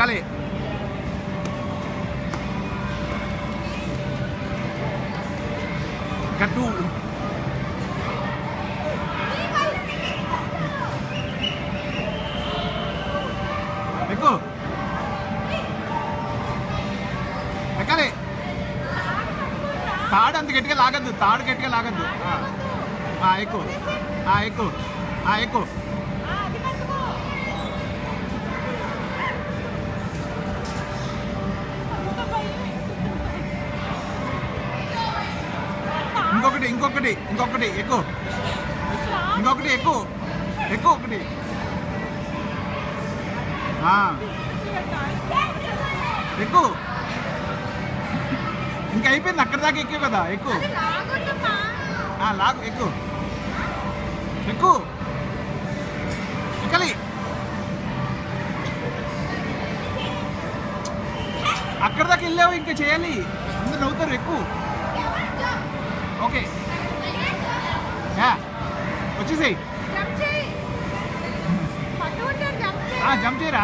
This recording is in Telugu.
ఎక్కాలి. గట్టు ఎక్కు. ఎక్కాలి. తాడు అంత గట్టిగా లాగద్దు, తాడు గట్టిగా లాగద్దు. ఎక్కు ఎక్కు ఎక్కు. ఇంకొకటి ఇంకొకటి ఇంకొకటి ఎక్కు. ఇంకొకటి ఎక్కు ఎక్కు. ఒకటి ఎక్కు. ఇంకా అయిపోయింది, అక్కడ దాకా ఎక్కువ కదా. ఎక్కు లాగు. ఎక్కు ఎక్కు. ఎక్కాలి. అక్కడ దాకా వెళ్ళావు, ఇంకా చేయాలి. అందరు నవ్వుతారు. ఎక్కువ. ఓకే వచ్చేసేయి. జంప్ చేయరా.